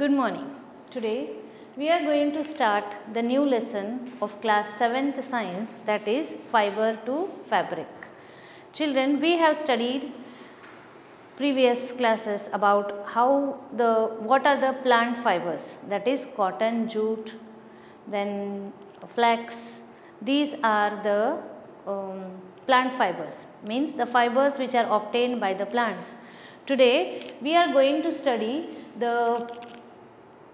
Good morning. Today we are going to start the new lesson of class 7th science, that is fiber to fabric. Children, we have studied previous classes about what are the plant fibers, that is cotton, jute, then flax. These are the plant fibers, means the fibers which are obtained by the plants. Today we are going to study the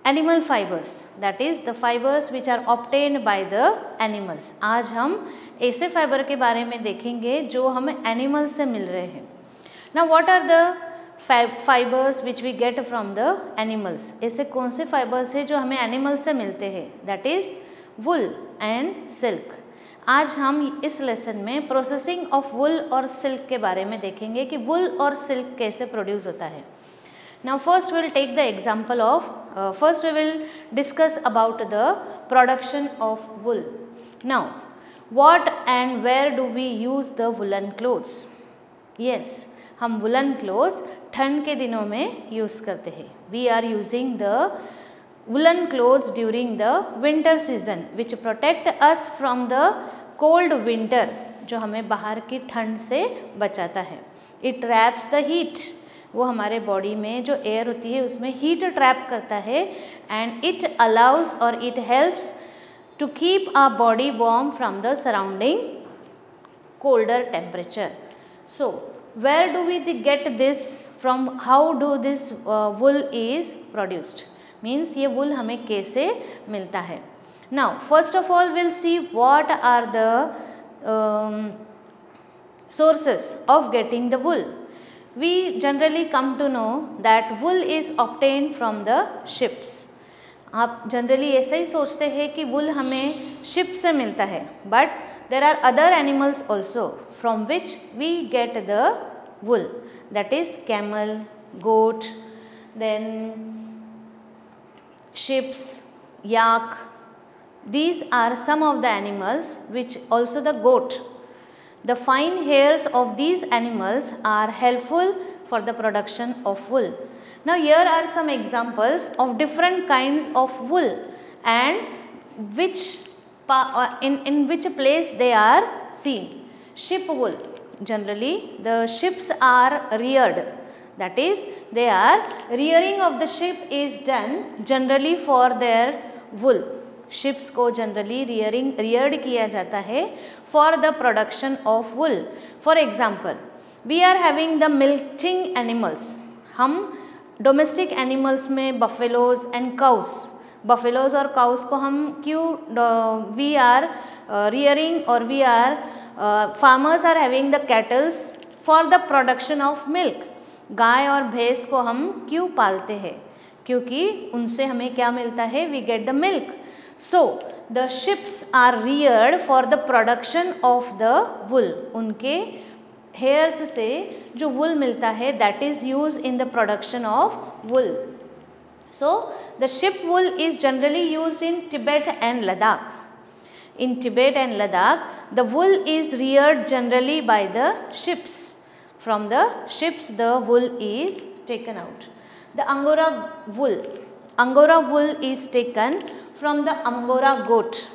animal fibres, that is the fibres which are obtained by the animals. आज हम ऐसे fibre के बारे में देखेंगे जो हमें animals से मिल रहे हैं. Now what are the fibres which we get from the animals. ऐसे कौन से फाइबर्स हैं जो हमें एनिमल्स से मिलते हैं, that is wool and silk. आज हम इस लेसन में प्रोसेसिंग ऑफ वुल और सिल्क के बारे में देखेंगे कि वुल और सिल्क कैसे प्रोड्यूस होता है. Now first we will take the example of, first we will discuss about the production of wool. Now what and where do we use the woolen clothes? Yes, हम woolen clothes ठंड के दिनों में use करते हैं. We are using the woolen clothes during the winter season which protect us from the cold winter, जो हमें बाहर की ठंड से बचाता है. It traps the heat, वो हमारे बॉडी में जो एयर होती है उसमें हीट ट्रैप करता है. एंड इट अलाउज और it helps to keep our body warm from the surrounding colder temperature. So where do we get this from, how do this wool is produced, means ये wool हमें कैसे मिलता है. Now first of all will see what are the sources of getting the wool. We generally come to know that wool is obtained from the ships. आप generally ऐसे ही सोचते हैं कि वुल हमें शिप से मिलता है, but there are other animals also from which we get the wool, that is camel, goat, then sheeps, yak. These are some of the animals which also the goat. The fine hairs of these animals are helpful for the production of wool. Now here are some examples of different kinds of wool and in which place they are seen. Ship wool. Generally the ships are reared, that is they are rearing of the ship is done generally for their wool. Sheeps को generally reared किया जाता है for the production of wool. For example we are having the milking animals. हम domestic animals में buffaloes and cows, buffaloes और cows को हम क्यों वी आर रियरिंग और we are farmers are having the cattles for the production of milk. गाय और भैंस को हम क्यों पालते हैं, क्योंकि उनसे हमें क्या मिलता है, we get the milk. So the ships are reared for the production of the wool. उनके hairs से जो wool मिलता है that is used in the production of wool. So the ship wool is generally used in Tibet and Ladakh. In Tibet and Ladakh the wool is reared generally by the ships. From the ships the wool is taken out. The Angora wool. Angora wool is taken from the Angora goat.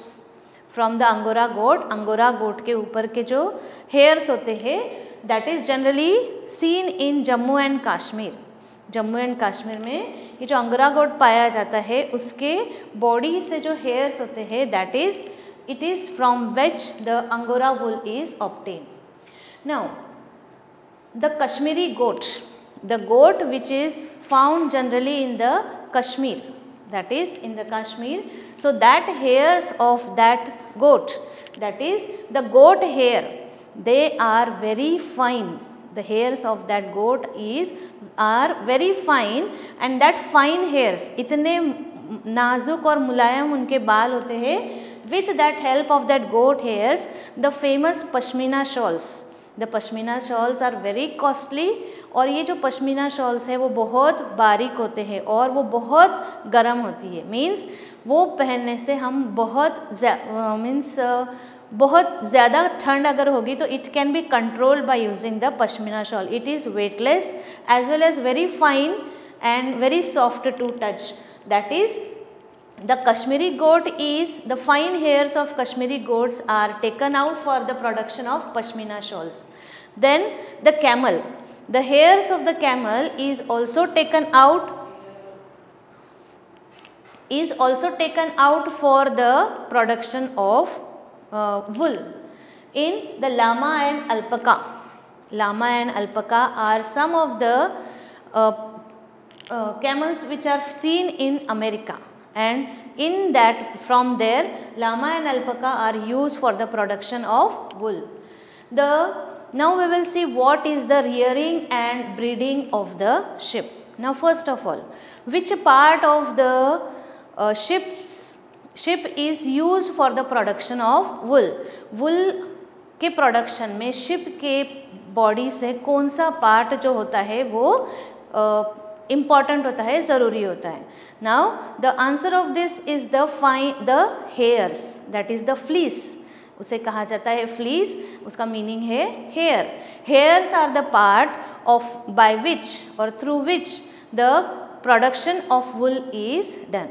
From the Angora goat, Angora goat के ऊपर के जो hairs होते हैं that is generally seen in Jammu and Kashmir. Jammu and Kashmir में ये जो angora गोट पाया जाता है उसके बॉडी से जो hairs होते हैं that is it is from which the Angora wool is obtained. Now the Kashmiri goat, the goat which is found generally in the Kashmir, that is in the Kashmir. So that hairs of that goat, that is the goat hair, they are very fine. The hairs of that goat are very fine and that fine hairs, इतने नाजुक और मुलायम उनके बाल होते हैं. With that help of that goat hairs, the famous pashmina shawls, the pashmina shawls are very costly. और ये जो पश्मीना शॉल्स है वो बहुत बारीक होते हैं और वो बहुत गर्म होती है. मीन्स वो पहनने से हम बहुत ज़्यादा ठंड अगर होगी तो it can be controlled by using the pashmina shawl. It is weightless as well as very fine and very soft to touch. that is the Kashmiri goat is, the fine hairs of Kashmiri goats are taken out for the production of Pashmina shawls. Then the camel, the hairs of the camel is also taken out for the production of wool. In the llama and alpaca, llama and alpaca are some of the camels which are seen in America, and in that, from there, llama and alpaca are used for the production of wool. Now we will see what is the rearing and breeding of the sheep. Now first of all, which part of the sheep is used for the production of wool? wool के production में ship के body से कौन सा part जो होता है वो इम्पॉर्टेंट होता है, ज़रूरी होता है? Now the answer of this is the hairs, that is the fleece. उसे कहा जाता है फ्लीस, उसका मीनिंग है hair. Hairs are the part of by which और through which the production of wool is done.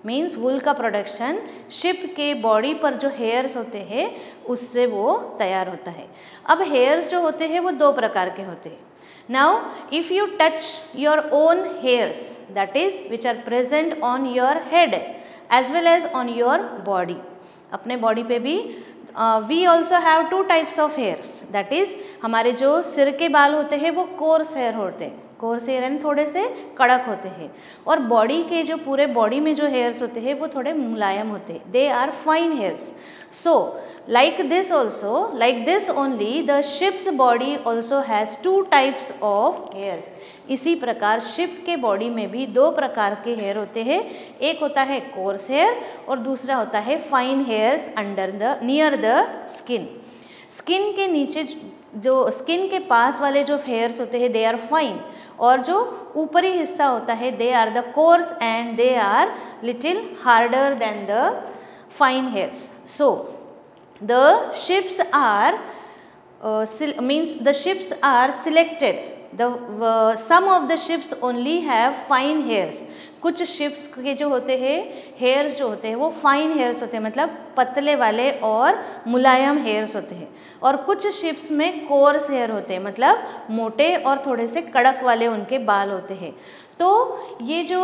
Means wool का production ship के body पर जो हेयर्स होते हैं उससे वो तैयार होता है. अब हेयर्स जो होते हैं वो दो प्रकार के होते हैं. Now if you touch your own hairs, that is which are present on your head as well as on your body, अपने बॉडी पे भी we also have two types of hairs. That is हमारे जो सिर के बाल होते हैं वो कोर्स हेयर होते हैं, कोर्स हेयर एंड थोड़े से कड़क होते हैं, और बॉडी के जो पूरे बॉडी में जो हेयर्स होते हैं वो थोड़े मुलायम होते हैं, they are fine hairs. So like this only the ship's body also has two types of hairs. इसी प्रकार शिप के बॉडी में भी दो प्रकार के हेयर होते हैं. एक होता है कोर्स हेयर और दूसरा होता है fine hairs near the skin. Skin के नीचे जो स्किन के पास वाले जो हेयर्स होते हैं दे आर फाइन, और जो ऊपरी हिस्सा होता है they are the coarse and they are little harder than the fine hairs. So the ships are selected. Some of the ships only have fine hairs. कुछ शिप्स के जो होते हैं हेयर्स जो होते हैं वो फाइन हेयर्स होते हैं, मतलब पतले वाले और मुलायम हेयर्स होते हैं, और कुछ शिप्स में कोर्स हेयर होते हैं, मतलब मोटे और थोड़े से कड़क वाले उनके बाल होते हैं. तो ये जो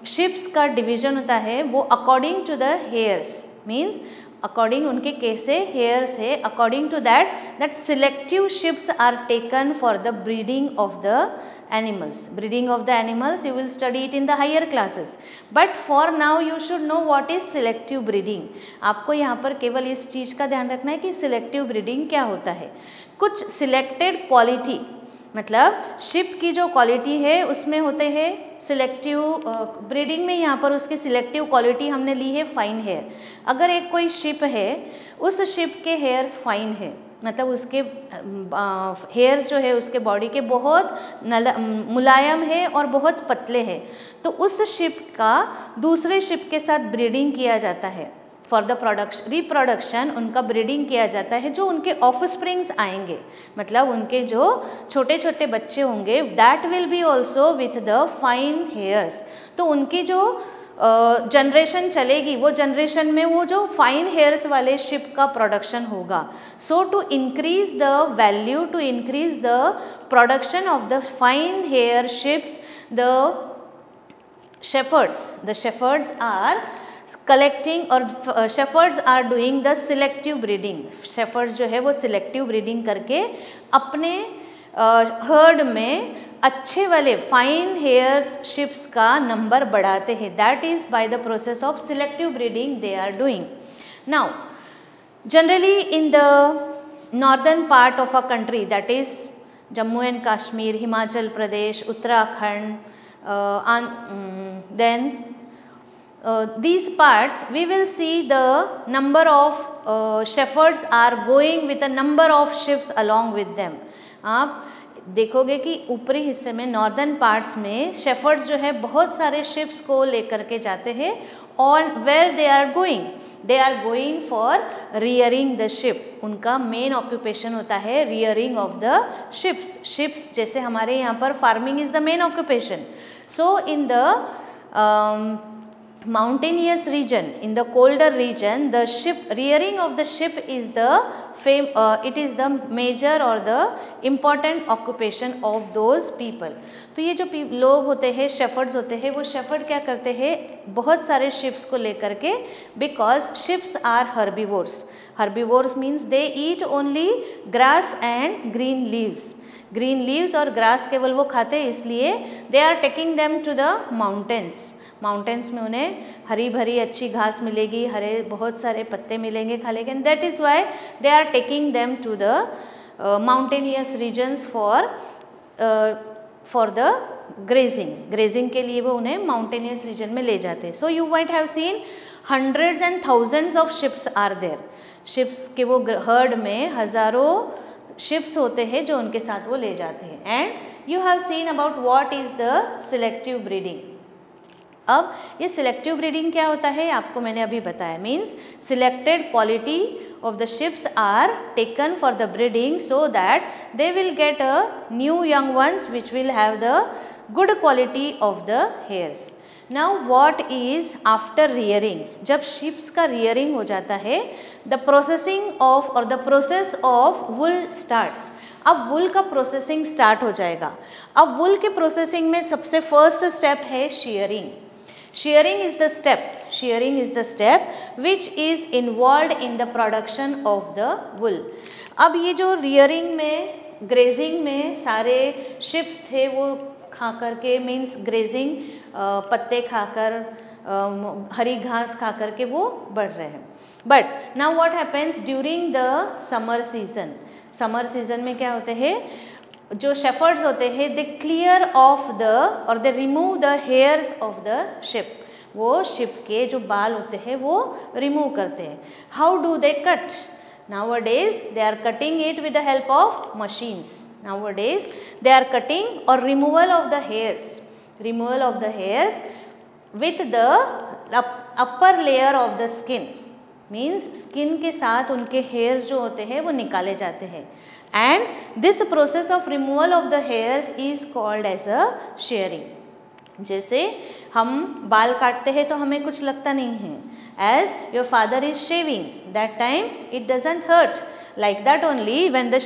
शिप्स का डिवीजन होता है वो according to the hairs, means according उनके कैसे हेयर्स है, according to that selective sheeps are taken for the breeding of the animals. Breeding of the animals you will study it in the higher classes, but for now you should know what is selective breeding. आपको यहाँ पर केवल इस चीज़ का ध्यान रखना है कि सिलेक्टिव ब्रीडिंग क्या होता है. कुछ सिलेक्टेड क्वालिटी, मतलब शिप की जो क्वालिटी है उसमें होते हैं सिलेक्टिव ब्रीडिंग में. यहाँ पर उसकी सिलेक्टिव क्वालिटी हमने ली है फाइन हेयर. अगर एक कोई शिप है, उस शिप के हेयर्स फाइन है, मतलब उसके हेयर्स जो है उसके बॉडी के बहुत मुलायम है और बहुत पतले हैं, तो उस शिप का दूसरे शिप के साथ ब्रीडिंग किया जाता है. फॉर द रिप्रोडक्शन उनका ब्रीडिंग किया जाता है. जो उनके ऑफस्प्रिंग्स आएंगे, मतलब उनके जो छोटे छोटे बच्चे होंगे, that will be also with the fine hairs. तो उनकी जो जनरेशन चलेगी वो जनरेशन में वो जो फाइन हेयर्स वाले शिप का प्रोडक्शन होगा. So to increase the value, to increase the production of the fine hair sheeps, the shepherds are collecting और shepherds are doing the selective breeding. Shepherds जो है वो सिलेक्टिव ब्रीडिंग करके अपने heard में अच्छे वाले फाइन हेयर्स शिप्स का नंबर बढ़ाते हैं. That is by the process of selective breeding they are doing. Now generally in the northern part of a country, that is Jammu and Kashmir, Himachal Pradesh, Uttarakhand, then these parts we will see the number of shepherds are going with a number of ships along with them. आप देखोगे कि ऊपरी हिस्से में northern parts में shepherd's जो है बहुत सारे शिप्स को लेकर के जाते हैं. और where they are going for rearing the sheep. उनका मेन ऑक्यूपेशन होता है रियरिंग ऑफ द शिप्स. जैसे हमारे यहाँ पर farming is the main occupation. So in the mountainous region, in the colder region, the rearing of the sheep is it is the major or the important occupation of those people. तो ये जो लोग होते हैं, shepherd's होते हैं, वो shepherd क्या करते हैं, बहुत सारे शिप्स को लेकर के, because sheeps are herbivores. Herbivores means they eat only grass and green leaves. Green leaves और ग्रास केवल वो खाते हैं, इसलिए they are taking them to the mountains. Mountains में उन्हें हरी भरी अच्छी घास मिलेगी, हरे बहुत सारे पत्ते मिलेंगे खाने के, and that is why they are taking them to the mountainous regions for the grazing के लिए वो उन्हें माउंटेनियस रीजन में ले जाते हैं. So you might have seen hundreds and thousands of sheeps are there. Sheeps के वो हर्ड में हज़ारों शिप्स होते हैं जो उनके साथ वो ले जाते हैं. And you have seen about what is the selective breeding. अब ये सिलेक्टिव ब्रीडिंग क्या होता है आपको मैंने अभी बताया. Means selected quality of the ships are taken for the breeding so that they will get a new young ones which will have the good quality of the hairs. Now what is after rearing? जब ships का rearing हो जाता है, the processing of or the process of wool starts. अब wool का processing start हो जाएगा. अब wool के processing में सबसे first step है shearing. Shearing is the step which is involved in the production of the wool. अब ये जो rearing में, grazing में सारे ships थे वो खा कर के, मीन्स grazing पत्ते खाकर, हरी घास खा कर के वो बढ़ रहे हैं. But now what happens during the summer season? Summer season में क्या होते हैं, जो शेफर्ड्स होते हैं दे क्लियर ऑफ द और they remove the hairs of the ship. वो शिप के जो बाल होते हैं वो रिमूव करते हैं. How do they cut? Nowadays they are cutting it with the help of machines. Nowadays they are cutting or removal of the hairs with the upper layer of the skin. Means skin के साथ उनके hairs जो होते हैं वो निकाले जाते हैं. And this process of removal of the hairs is called as a shearing. जैसे हम बाल काटते हैं तो हमें कुछ लगता नहीं है. As your father is shaving, that time it doesn't hurt. Like that only when the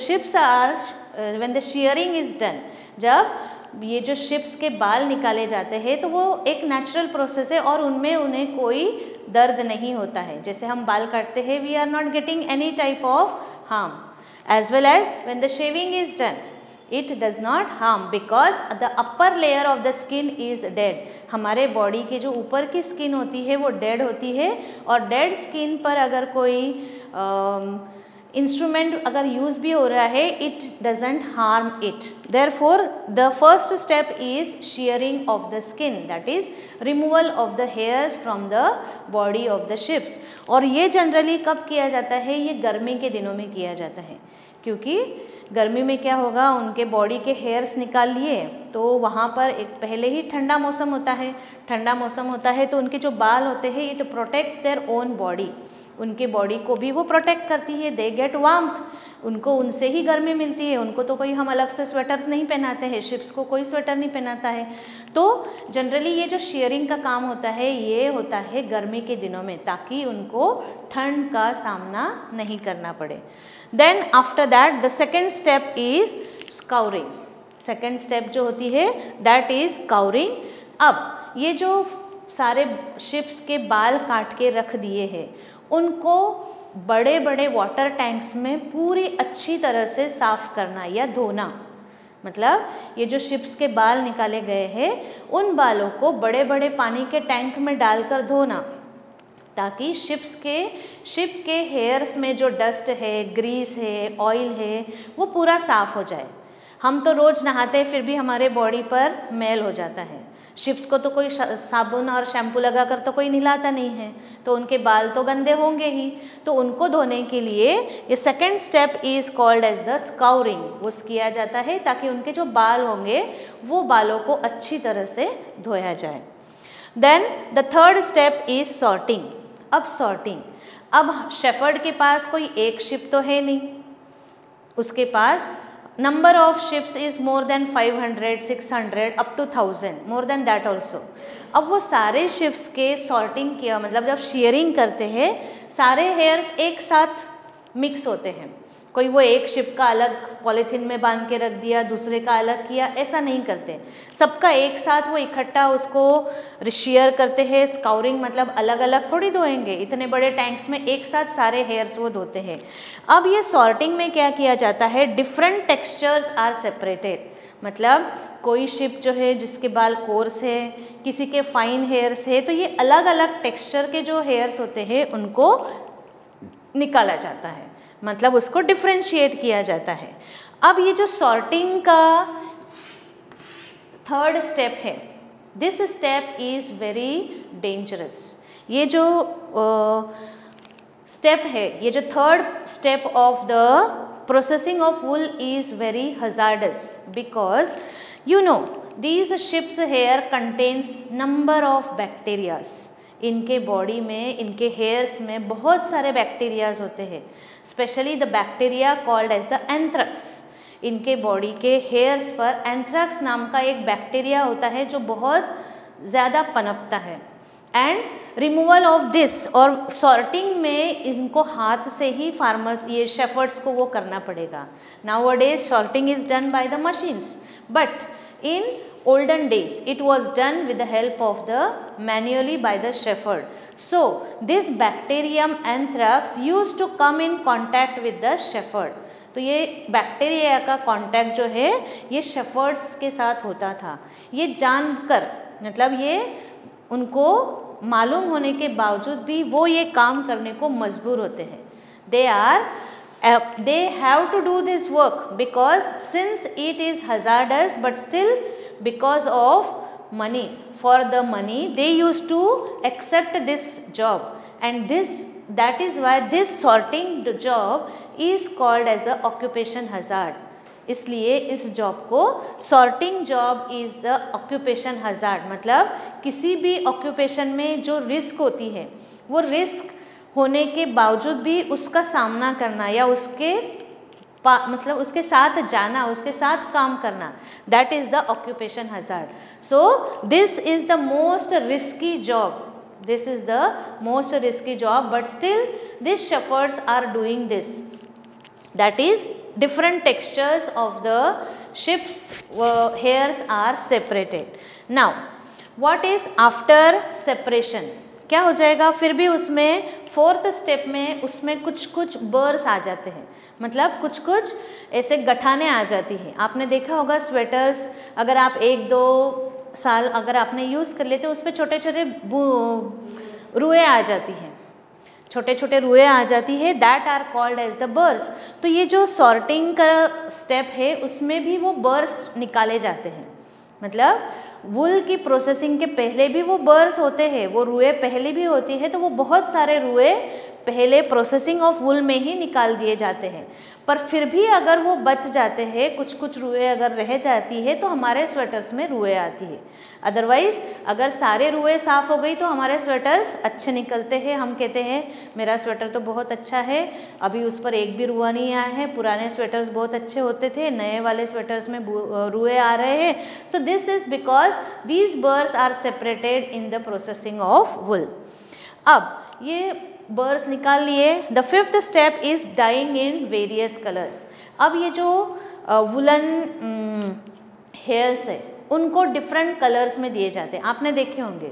shearing is done. जब ये जो ships के बाल निकाले जाते हैं तो वो एक नेचुरल प्रोसेस है और उनमें उन्हें कोई दर्द नहीं होता है. जैसे हम बाल काटते हैं, we are not getting any type of harm. As well as when the shaving is done, it does not harm because the upper layer of the skin is dead. हमारे बॉडी के जो ऊपर की स्किन होती है वो dead होती है, और डेड स्किन पर अगर कोई इंस्ट्रूमेंट अगर यूज़ भी हो रहा है, it doesn't harm it. Therefore the first step is sharing of the skin, that is removal of the hairs from the body of the ships. और ये जनरली कब किया जाता है? ये गर्मी के दिनों में किया जाता है, क्योंकि गर्मी में क्या होगा, उनके बॉडी के हेयर्स निकाल लिए तो वहाँ पर एक पहले ही ठंडा मौसम होता है. ठंडा मौसम होता है तो उनके जो बाल होते हैं, it protects their own body. उनके बॉडी को भी वो प्रोटेक्ट करती है. दे गेट वार्मथ, उनको उनसे ही गर्मी मिलती है. उनको तो कोई हम अलग से स्वेटर्स नहीं पहनाते हैं, शिप्स को कोई स्वेटर नहीं पहनाता है. तो जनरली ये जो शेयरिंग का काम होता है ये होता है गर्मी के दिनों में, ताकि उनको ठंड का सामना नहीं करना पड़े. Then after that the second step is scouring. Second step जो होती है दैट इज स्काउरिंग. अब ये जो सारे शिप्स के बाल काट के रख दिए हैं, उनको बड़े बड़े वाटर टैंक्स में पूरी अच्छी तरह से साफ़ करना या धोना. मतलब ये जो शिप्स के बाल निकाले गए हैं, उन बालों को बड़े बड़े पानी के टैंक में डालकर धोना, ताकि शिप के हेयर्स में जो डस्ट है, ग्रीस है, ऑयल है, वो पूरा साफ़ हो जाए. हम तो रोज़ नहाते हैं फिर भी हमारे बॉडी पर मैल हो जाता है. शिप्स को तो कोई साबुन और शैम्पू लगाकर तो कोई नहलाता नहीं है, तो उनके बाल तो गंदे होंगे ही. तो उनको धोने के लिए ये second step is called as the scouring. वो किया जाता है ताकि उनके जो बाल होंगे वो बालों को अच्छी तरह से धोया जाए. Then the third step is sorting. अब सॉर्टिंग, अब शेफर्ड के पास कोई एक शिप तो है नहीं, उसके पास number of ships is more than 500, 600 up to 1000, more than that also. अब वो सारे शिप्स के सॉर्टिंग किया, मतलब जब शेयरिंग करते हैं सारे हेयर्स एक साथ मिक्स होते हैं. कोई वो एक शिप का अलग पॉलीथीन में बांध के रख दिया, दूसरे का अलग किया, ऐसा नहीं करते. सबका एक साथ वो इकट्ठा उसको शेयर करते हैं. स्काउरिंग मतलब अलग अलग थोड़ी धोएंगे, इतने बड़े टैंक्स में एक साथ सारे हेयर्स वो धोते हैं. अब ये सॉर्टिंग में क्या किया जाता है, डिफरेंट टेक्सचर्स आर सेपरेटेड. मतलब कोई शिप जो है जिसके बाल कोर्स है, किसी के फाइन हेयर्स है, तो ये अलग अलग टेक्सचर के जो हेयर्स होते हैं उनको निकाला जाता है, मतलब उसको डिफ्रेंशिएट किया जाता है. अब ये जो सॉर्टिंग का थर्ड स्टेप है, this step is very dangerous. ये जो स्टेप है, ये जो third step of the processing of wool is very hazardous, because you know these ships hair contains number of bacterias. इनके बॉडी में, इनके हेयर्स में बहुत सारे बैक्टीरियाज होते हैं, specially the bacteria called as the anthrax. इनके बॉडी के हेयर्स पर एंथ्रैक्स नाम का एक बैक्टीरिया होता है जो बहुत ज़्यादा पनपता है. एंड रिमूवल ऑफ दिस, और सॉर्टिंग में इनको हाथ से ही फार्मर्स, ये शेफर्ड्स को वो करना पड़ेगा. Nowadays sorting is done by the machines, but in olden days it was done with the help of the manually by the shepherd. So this bacterium anthrax used to come in contact with the shepherd. तो ये bacteria का contact जो है ये shepherd's के साथ होता था. ये जानकर, मतलब ये उनको मालूम होने के बावजूद भी वो ये काम करने को मजबूर होते हैं. They have to do this work because since it is hazardous, but still because of money, for the money they used to accept this job, and that is why this sorting job is called as a occupation hazard. इसलिए इस job को sorting job is the occupation hazard. मतलब किसी भी occupation में जो risk होती है, वो रिस्क होने के बावजूद भी उसका सामना करना या उसके मतलब उसके साथ जाना, उसके साथ काम करना, that is the occupation hazard. So this is the most risky job. This is the most risky job, but still this shepherds are doing this. That is different textures of the ships hairs are separated. Now what is after separation? क्या हो जाएगा, फिर भी उसमें fourth step में उसमें कुछ बर्स आ जाते हैं, मतलब कुछ ऐसे गठाने आ जाती हैं. आपने देखा होगा स्वेटर्स, अगर आप 1-2 साल अगर आपने यूज़ कर लेते, उस पर छोटे छोटे रुएँ आ जाती हैं, छोटे छोटे रुएँ आ जाती है. That are called as the burrs. तो ये जो सॉर्टिंग का स्टेप है उसमें भी वो बर्स निकाले जाते हैं. मतलब वूल की प्रोसेसिंग के पहले भी वो बर्स होते हैं, वो रुएँ पहले भी होती है, तो वो बहुत सारे रुएँ पहले प्रोसेसिंग ऑफ वूल में ही निकाल दिए जाते हैं. पर फिर भी अगर वो बच जाते हैं, कुछ रुएँ अगर रह जाती है तो हमारे स्वेटर्स में रुएँ आती है. अदरवाइज़ अगर सारे रुएँ साफ़ हो गई तो हमारे स्वेटर्स अच्छे निकलते हैं. हम कहते हैं मेरा स्वेटर तो बहुत अच्छा है, अभी उस पर एक भी रुआ नहीं आया है. पुराने स्वेटर्स बहुत अच्छे होते थे, नए वाले स्वेटर्स में रुएँ आ रहे हैं. So this is because these burrs are separated in the processing of wool. अब ये बर्स निकाल लिए. The fifth step is dyeing in various colours. अब ये जो वुलन हेयर्स है उनको डिफरेंट कलर्स में दिए जाते हैं. आपने देखे होंगे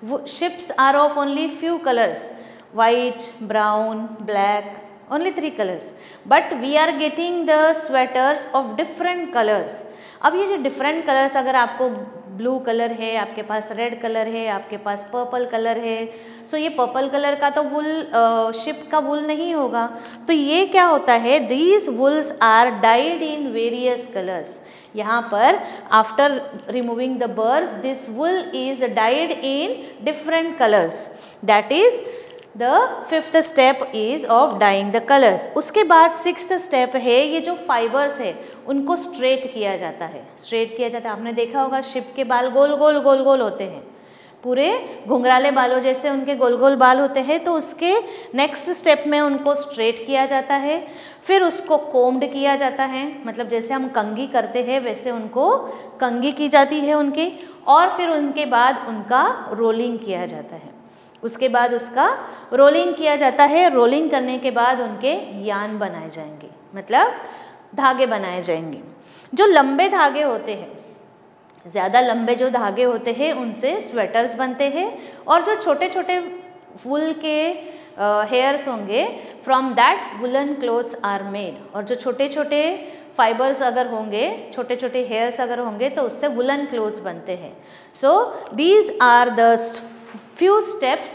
वो sheeps are of only few colours, white, brown, black, only 3 colours, but we are getting the sweaters of different colours. अब ये जो डिफरेंट कलर्स, अगर आपको ब्लू कलर है, आपके पास रेड कलर है, आपके पास पर्पल कलर है, सो ये पर्पल कलर का तो वुल शिप का वुल नहीं होगा. तो ये क्या होता है, these wools are dyed in various colours. यहाँ पर after removing the burrs this wool is dyed in different colours. That is the fifth step is of dyeing the colours. उसके बाद सिक्स्थ स्टेप है, ये जो फाइबर्स है उनको straight किया जाता है. स्ट्रेट किया जाता है, आपने देखा होगा शिप के बाल गोल गोल गोल गोल होते हैं, पूरे घुंघराले बालों जैसे उनके गोल गोल बाल होते हैं, तो उसके नेक्स्ट स्टेप में उनको स्ट्रेट किया जाता है, फिर उसको कोम्ड किया जाता है, मतलब जैसे हम कंघी करते हैं वैसे उनको कंघी की जाती है उनकी, और फिर उनके बाद उनका रोलिंग किया जाता है। उसके बाद उसका रोलिंग किया जाता है। रोलिंग करने के बाद उनके यान बनाए जाएंगे, मतलब धागे बनाए जाएंगे। जो लंबे धागे होते हैं, ज़्यादा लंबे जो धागे होते हैं उनसे स्वेटर्स बनते हैं, और जो छोटे छोटे वूल के हेयर्स होंगे from that woollen clothes are made, और जो छोटे छोटे फाइबर्स अगर होंगे, छोटे छोटे हेयर्स अगर होंगे तो उससे वुलन क्लोथ्स बनते हैं। So these are the few steps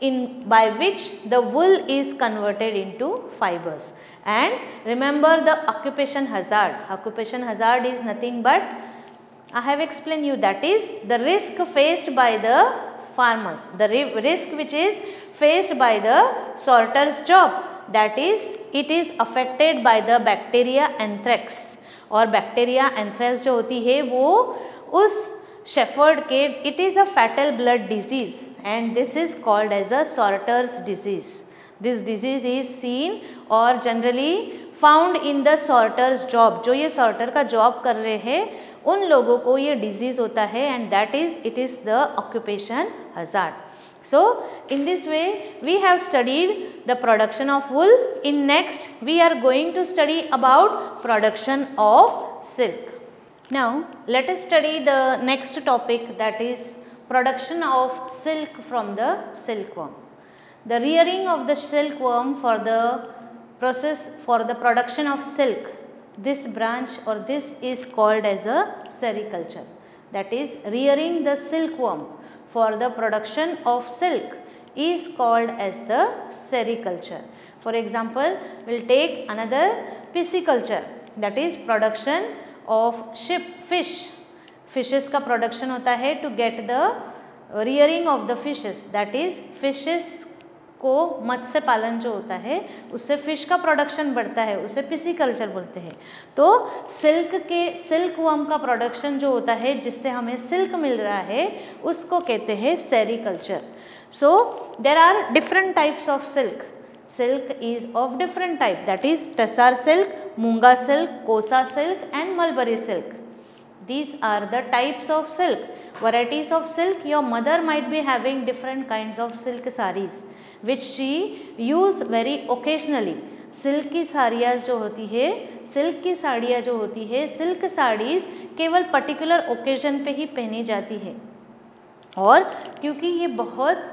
in by which the wool is converted into fibers. And remember the occupation hazard. Occupation hazard is nothing but, I have explained you, that is the risk faced by the farmers, the risk which is faced by the sorter's job, that is it is affected by the bacteria anthrax, और bacteria anthrax जो होती है वो उस shepherd के, it is a fatal blood disease and this is called as a sorters disease. This disease is seen और generally found in the sorters job. जो ये सॉर्टर का जॉब कर रहे हैं उन लोगों को ये डिजीज होता है, and that is it is the occupation hazard. So in this way we have studied the production of wool. In next we are going to study about production of silk. Now let us study the next topic, that is production of silk from the silkworm. The rearing of the silkworm for the process for the production of silk, this branch or this is called as a sericulture. That is rearing the silkworm for the production of silk is called as the sericulture. For example, we will take another pisciculture, that is production of fish. Fishes का production होता है to get the rearing of the fishes, that is fishes को मत्स्य पालन जो होता है उससे fish का प्रोडक्शन बढ़ता है, उसे पिसिकल्चर बोलते हैं. तो सिल्क वर्म का प्रोडक्शन जो होता है जिससे हमें सिल्क मिल रहा है उसको कहते हैं sericulture. So there are different types of silk. Silk is of different type, that is tasar silk, muga silk, kosa silk and mulberry silk. These are the types of silk, varieties of silk. Your mother might be having different kinds of silk sarees which she use very occasionally. Silk की साड़ियाँ जो होती है, silk की साड़ियाँ जो होती है, सिल्क साड़ीज़ केवल पर्टिकुलर ओकेजन पे ही पहनी जाती है, और क्योंकि ये बहुत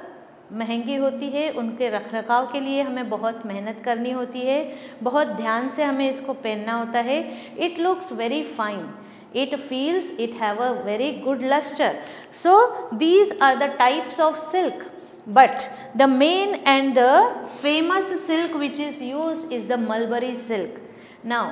महंगी होती है उनके रखरखाव के लिए हमें बहुत मेहनत करनी होती है, बहुत ध्यान से हमें इसको पहनना होता है. It looks very fine, it feels, it have a very good luster. So these are the types of silk, but the main and the famous silk which is used is the mulberry silk. Now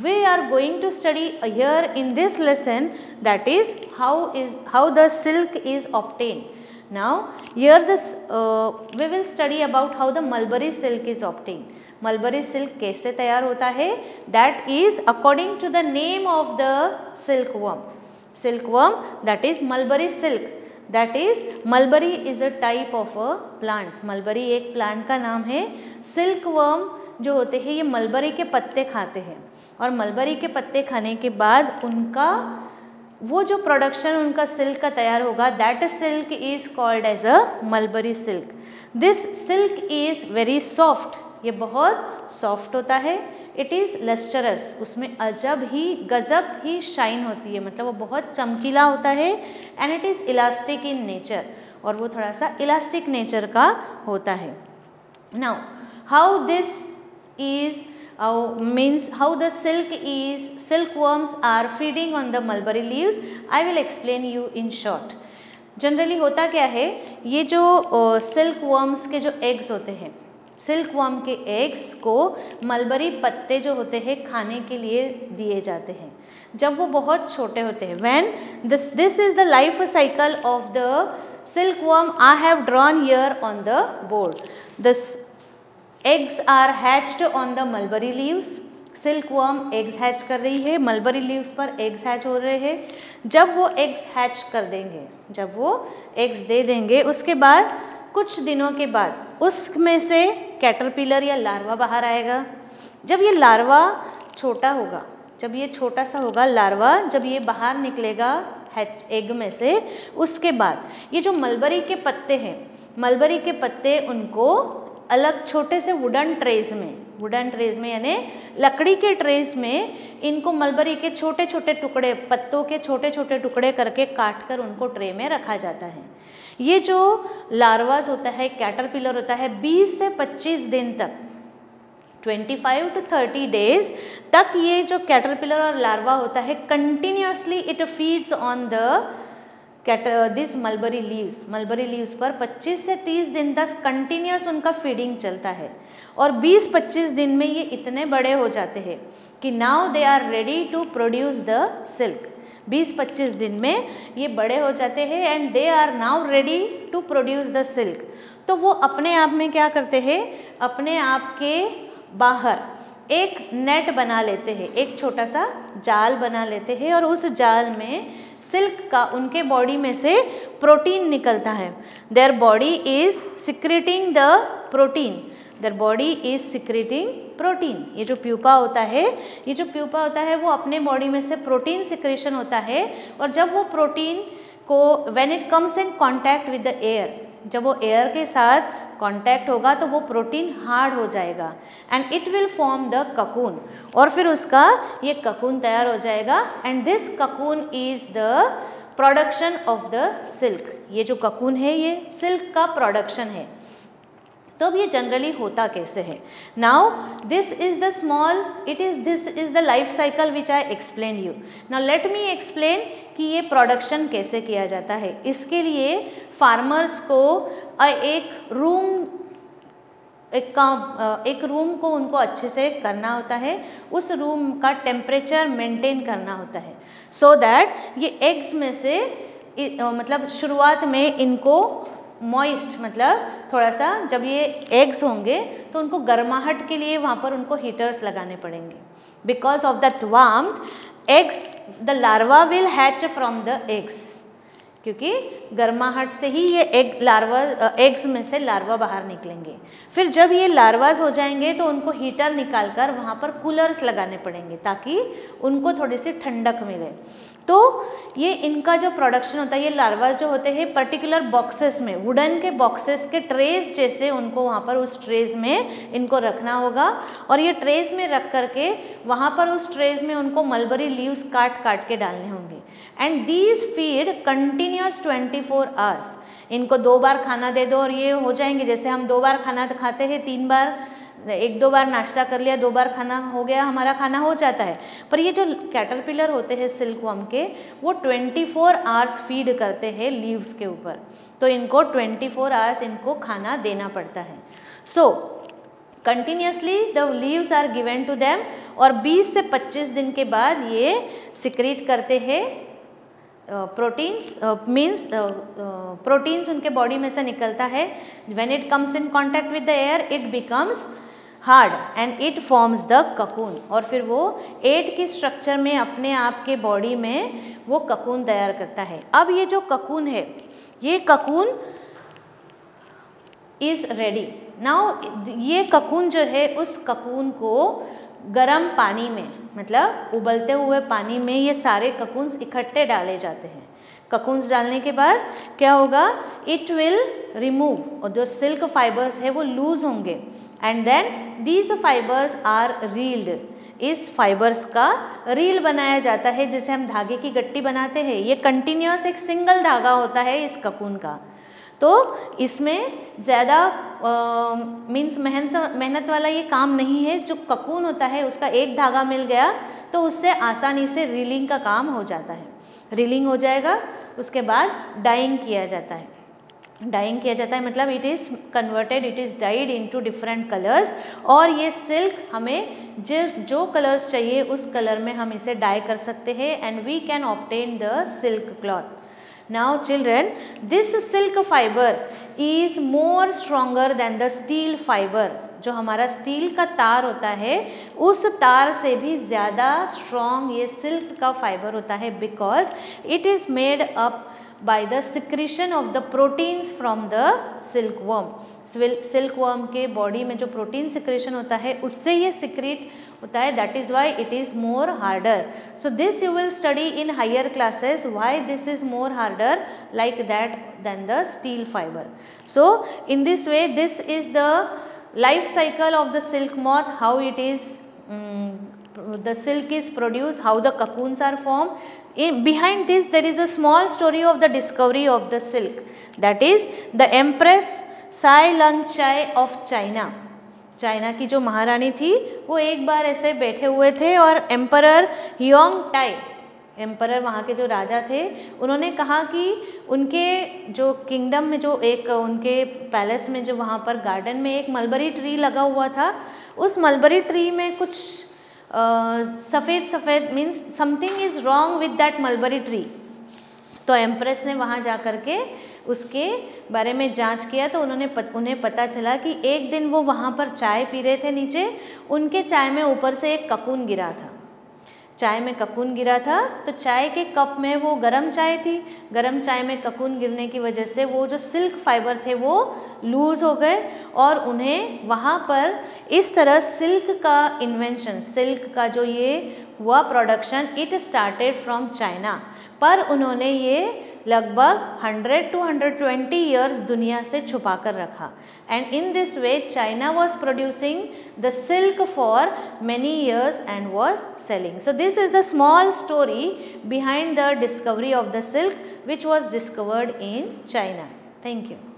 we are going to study here in this lesson, that is how the silk is obtained. Now here we will study about how the mulberry silk is obtained. Mulberry silk कैसे तैयार होता है, that is according to the name of the silkworm. Silkworm that is mulberry silk, that is mulberry is a type of a plant. Mulberry एक plant का नाम है. Silk worm जो होते हैं ये मलबरी के पत्ते खाते हैं, और मलबरी के पत्ते खाने के बाद उनका वो जो प्रोडक्शन उनका सिल्क का तैयार होगा, that silk is called as a mulberry silk. This silk is very soft, ये बहुत सॉफ्ट होता है. इट इज़ लस्टरस, उसमें गजब ही शाइन होती है, मतलब वो बहुत चमकीला होता है. And it is elastic in nature, और वो थोड़ा सा इलास्टिक नेचर का होता है. Now how this is means how the silk worms are feeding on the mulberry leaves, I will explain you in short. Generally होता क्या है, ये जो सिल्क वर्म्स के जो एग्स होते हैं, सिल्क वर्म के एग्स को मलबरी पत्ते जो होते हैं खाने के लिए दिए जाते हैं जब वो बहुत छोटे होते हैं. When this is the life cycle of the silkworm I have drawn here on the board. This eggs are hatched on the mulberry leaves. Silkworm eggs hatch कर रही है, मलबरी लीव्स पर eggs hatch हो रहे हैं. जब वो eggs hatch कर देंगे, जब वो एग्स दे देंगे। उसके बाद कुछ दिनों के बाद उसमें से कैटरपिलर या लार्वा बाहर आएगा। जब ये लार्वा छोटा होगा, जब ये छोटा सा होगा लार्वा, जब ये बाहर निकलेगा एग में से, उसके बाद ये जो मलबरी के पत्ते हैं, मलबरी के पत्ते उनको अलग छोटे से वुडन ट्रेस में यानी लकड़ी के ट्रेस में इनको मलबरी के छोटे छोटे टुकड़े, पत्तों के छोटे छोटे टुकड़े करके काट कर उनको ट्रे में रखा जाता है। ये जो लार्वास होता है, कैटरपिलर होता है, 20 से 25 दिन तक 25 to 30 डेज तक ये जो कैटरपिलर और लार्वा होता है continuously it feeds on this mulberry leaves पर 25 से 30 दिन तक कंटिन्यूस उनका फीडिंग चलता है। और 20-25 दिन में ये इतने बड़े हो जाते हैं कि now they are ready to produce the silk. 20-25 दिन में ये बड़े हो जाते हैं and they are now ready to produce the silk. तो वो अपने आप में क्या करते हैं, अपने आप के बाहर एक नेट बना लेते हैं, एक छोटा सा जाल बना लेते हैं और उस जाल में सिल्क का उनके बॉडी में से प्रोटीन निकलता है। Their body is secreting the protein, their body is secreting protein. ये जो प्यूपा होता है वो अपने बॉडी में से प्रोटीन सिक्रेशन होता है और जब वो प्रोटीन को when it comes in contact with the air, जब वो एयर के साथ कांटेक्ट होगा तो वो प्रोटीन हार्ड हो जाएगा and it will form the cocoon, और फिर उसका ये ककून तैयार हो जाएगा and this cocoon is the production of the silk. ये जो ककून है ये सिल्क का प्रोडक्शन है। तो अब ये जनरली होता कैसे है? Now this is the life cycle which I explain you. Now let me explain कि ये प्रोडक्शन कैसे किया जाता है। इसके लिए फार्मर्स को एक रूम को उनको अच्छे से करना होता है, उस रूम का टेम्परेचर मेंटेन करना होता है सो दैट ये एग्स में से मतलब शुरुआत में इनको मॉइस्ट, मतलब थोड़ा सा जब ये एग्स होंगे तो उनको गर्माहट के लिए वहाँ पर उनको हीटर्स लगाने पड़ेंगे। Because of that warmth eggs, the larva will hatch from the eggs, क्योंकि गर्माहट से ही ये एग्स में से लार्वा बाहर निकलेंगे। फिर जब ये लार्वाज हो जाएंगे तो उनको हीटर निकालकर वहाँ पर कूलर्स लगाने पड़ेंगे ताकि उनको थोड़ी सी ठंडक मिले। तो ये इनका जो प्रोडक्शन होता है, ये लार्वाज जो होते हैं पर्टिकुलर बॉक्सेस में, वुडन के बॉक्सेस के ट्रेस जैसे उनको वहाँ पर उस ट्रेस में इनको रखना होगा और ये ट्रेस में रख करके वहाँ पर उस ट्रेस में उनको मलबरी लीव्स काट काट के डालने होंगे and these feed continuous 24 hours. इनको 2 बार खाना दे दो और ये हो जाएंगे। जैसे हम 2 बार खाना खाते हैं, 3 बार 1-2 बार नाश्ता कर लिया, 2 बार खाना हो गया, हमारा खाना हो जाता है। पर ये जो कैटरपिलर होते हैं सिल्कवर्म के, वो 24 आवर्स फीड करते हैं लीव्स के ऊपर, तो इनको 24 आवर्स इनको खाना देना पड़ता है। So continuously the leaves are given to them और 20 से 25 दिन के बाद ये सिक्रीट करते हैं प्रोटीन्स, मीन्स प्रोटीन्स उनके बॉडी में से निकलता है। When it comes in contact with the air it becomes hard and it forms the cocoon, और फिर वो एट की स्ट्रक्चर में अपने आप के बॉडी में वो ककून तैयार करता है। अब ये जो ककून है, ये ककून इज रेडी। नाउ ये ककून जो है, उस ककून को गर्म पानी में, मतलब उबलते हुए पानी में ये सारे ककून्स इकट्ठे डाले जाते हैं। ककून्स डालने के बाद क्या होगा, इट विल रिमूव, और जो सिल्क फाइबर्स है वो लूज होंगे and then these fibres are reeled. इस फाइबर्स का रील बनाया जाता है, जैसे हम धागे की गट्टी बनाते हैं। ये कंटिन्यूस एक सिंगल धागा होता है इस ककून का। तो इसमें ज़्यादा मीन्स मेहनत वाला ये काम नहीं है। जो ककून होता है उसका एक धागा मिल गया तो उससे आसानी से रीलिंग का काम हो जाता है। रीलिंग हो जाएगा, उसके बाद डाइंग किया जाता है। डाइंग किया जाता है मतलब it is converted, it is died into different colours, और ये सिल्क हमें जो कलर्स चाहिए उस कलर में हम इसे डाई कर सकते हैं and we can obtain the silk cloth. Now children, this silk fiber is more stronger than the steel fiber. जो हमारा स्टील का तार होता है उस तार से भी ज़्यादा स्ट्रॉन्ग ये सिल्क का फाइबर होता है, because it is made up by the secretion of the proteins from the silkworm. Silkworm के बॉडी में जो प्रोटीन सिक्रेशन होता है उससे ये सिक्रेट होता है, that is why it is more harder. So this you will study in higher classes why this is more harder like that than the steel fibre. So in this way this is the life cycle of the silk moth, how it is the silk is produced, how the cocoons are formed. Behind this there is a small story of the discovery of the silk, that is the Empress Sai Lang Chai of China. China की जो महारानी थी वो एक बार ऐसे बैठे हुए थे और एम्परर ह्योंग टाई, एम्परर वहाँ के जो राजा थे, उन्होंने कहा कि उनके जो किंगडम में जो एक उनके पैलेस में जो वहाँ पर गार्डन में एक मलबरी ट्री लगा हुआ था, उस मलबरी ट्री में कुछ सफ़ेद सफ़ेद means something is wrong with that mulberry tree. तो एम्प्रेस ने वहाँ जा कर के उसके बारे में जांच किया तो उन्हें पता चला कि एक दिन वो वहाँ पर चाय पी रहे थे, नीचे उनके चाय में ऊपर से एक ककून गिरा था. चाय में ककून गिरा था तो चाय के कप में वो गरम चाय थी, गरम चाय में ककून गिरने की वजह से वो जो सिल्क फाइबर थे वो लूज़ हो गए और उन्हें वहाँ पर इस तरह सिल्क का इन्वेंशन, सिल्क का जो ये हुआ production, it started from China. पर उन्होंने ये लगभग 100 to 120 ईयर्स दुनिया से छुपा कर रखा. And in this way China was producing the silk for many years and was selling. So this is the small story behind the discovery of the silk which was discovered in China. Thank you.